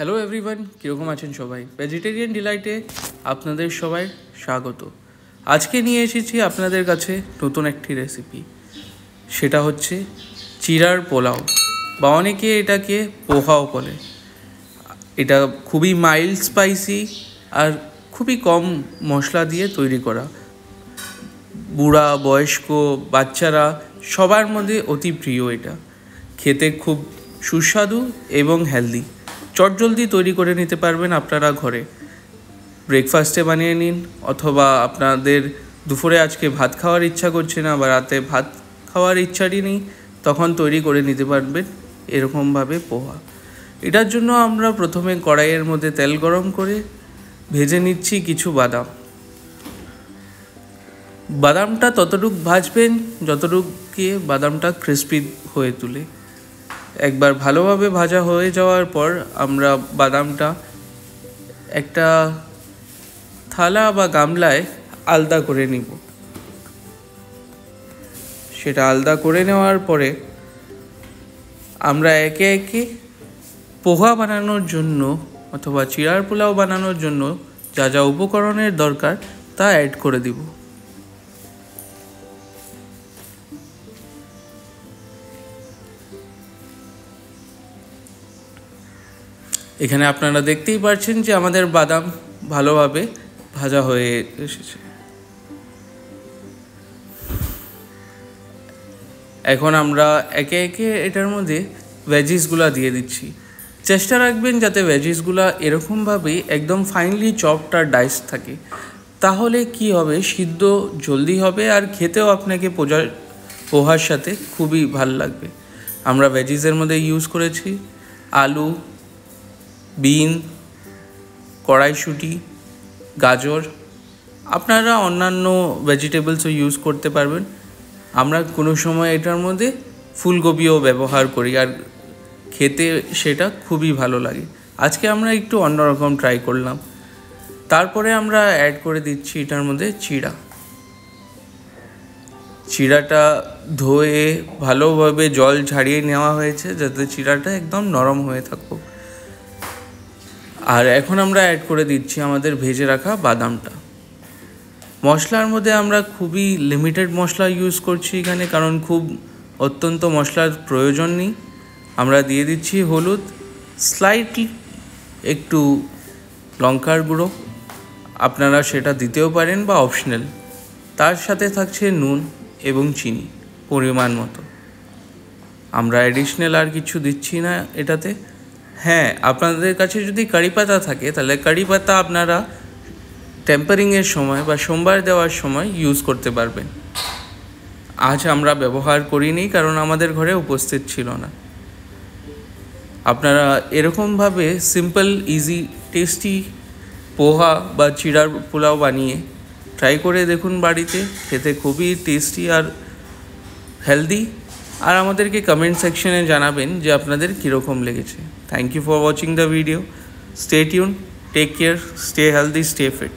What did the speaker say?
Hello everyone, কীরকম আছেন সবাই? ভেজিটেরিয়ান ডিলাইটে আপনাদের সবাই স্বাগত। আজকে নিয়ে এসেছি আপনাদের কাছে নতুন একটি রেসিপি, সেটা হচ্ছে চিড়ার পোলাও, বা অনেকে এটাকে পোহাও বলে। এটা খুবই মাইল্ড স্পাইসি আর খুবই কম মশলা দিয়ে তৈরি করা। বুড়া, বয়স্ক, বাচ্চারা সবার মধ্যে অতি প্রিয়। এটা খেতে খুব সুস্বাদু এবং হেলদি। চটজলদি তৈরি করে নিতে পারবেন আপনারা ঘরে। ব্রেকফাস্টে বানিয়ে নিন, অথবা আপনাদের দুপুরে আজকে ভাত খাওয়ার ইচ্ছা করছে না বা রাতে ভাত খাওয়ার ইচ্ছাটি নেই, তখন তৈরি করে নিতে পারবেন এরকমভাবে পোহা। এটার জন্য আমরা প্রথমে কড়াইয়ের মধ্যে তেল গরম করে ভেজে নিচ্ছি কিছু বাদাম। বাদামটা ততটুক ভাজবেন যতটুকু বাদামটা ক্রিস্পি হয়ে তুলে। একবার ভালোভাবে ভাজা হয়ে যাওয়ার পর আমরা বাদামটা একটা থালা বা গামলায় আলাদা করে নিব। সেটা আলাদা করে নেওয়ার পরে আমরা একে একে পোহা বানানোর জন্য অথবা চিড়ার পোলাও বানানোর জন্য যা যা উপকরণের দরকার তা অ্যাড করে দিব। এখানে আপনারা দেখতেই পাচ্ছেন যে আমাদের বাদাম ভালোভাবে ভাজা হয়ে এসেছে। এখন আমরা একে একে এটার মধ্যে ভেজিসগুলো দিয়ে দিচ্ছি। চেষ্টা রাখবেন যাতে ভেজিসগুলো এরকমভাবেই একদম ফাইনলি চপড আর ডাইস থাকে, তাহলে কি হবে, সিদ্ধ জলদি হবে আর খেতেও আপনাকে পোহার সাথে খুবই ভাল লাগবে। আমরা ভেজিসের মধ্যে ইউজ করেছি আলু, বিন, কড়াইশুঁটি, গাজর। আপনারা অন্যান্য ভেজিটেবলসও ইউজ করতে পারবেন। আমরা কোনো সময় এটার মধ্যে ফুলকপিও ব্যবহার করি, আর খেতে সেটা খুবই ভালো লাগে। আজকে আমরা একটু অন্যরকম ট্রাই করলাম। তারপরে আমরা অ্যাড করে দিচ্ছি এটার মধ্যে চিড়াটা ধুয়ে ভালোভাবে জল ঝাড়িয়ে নেওয়া হয়েছে যাতে চিড়াটা একদম নরম হয়ে থাকুক। আর এখন আমরা অ্যাড করে দিচ্ছি আমাদের ভেজে রাখা বাদামটা। মশলার মধ্যে আমরা খুবই লিমিটেড মশলা ইউজ করছি এখানে, কারণ অত্যন্ত মশলার প্রয়োজন নেই। আমরা দিয়ে দিচ্ছি হলুদ, স্লাইটলি একটু লঙ্কার গুঁড়ো, আপনারা সেটা দিতেও পারেন বা অপশনাল। তার সাথে থাকছে নুন এবং চিনি পরিমাণ মতো। আমরা অ্যাডিশনাল আর কিছু দিচ্ছি না এটাতে। হ্যাঁ, আপনাদের কাছে যদি কারি পাতা থাকে তাহলে কারি পাতা আপনারা টেম্পারিংয়ের সময় বা সোমবার দেওয়ার সময় ইউজ করতে পারবেন। আজ আমরা ব্যবহার করিনি কারণ আমাদের ঘরে উপস্থিত ছিল না। আপনারা এরকমভাবে সিম্পল, ইজি, টেস্টি পোহা বা চিড়ার পোলাও বানিয়ে ট্রাই করে দেখুন বাড়িতে। খেতে খুবই টেস্টি আর হেলদি। আর আমাদেরকে কমেন্ট সেকশনে জানাবেন যে আপনাদের কীরকম লেগেছে। Thank you for watching the video. Stay tune, take care, stay healthy, stay fit.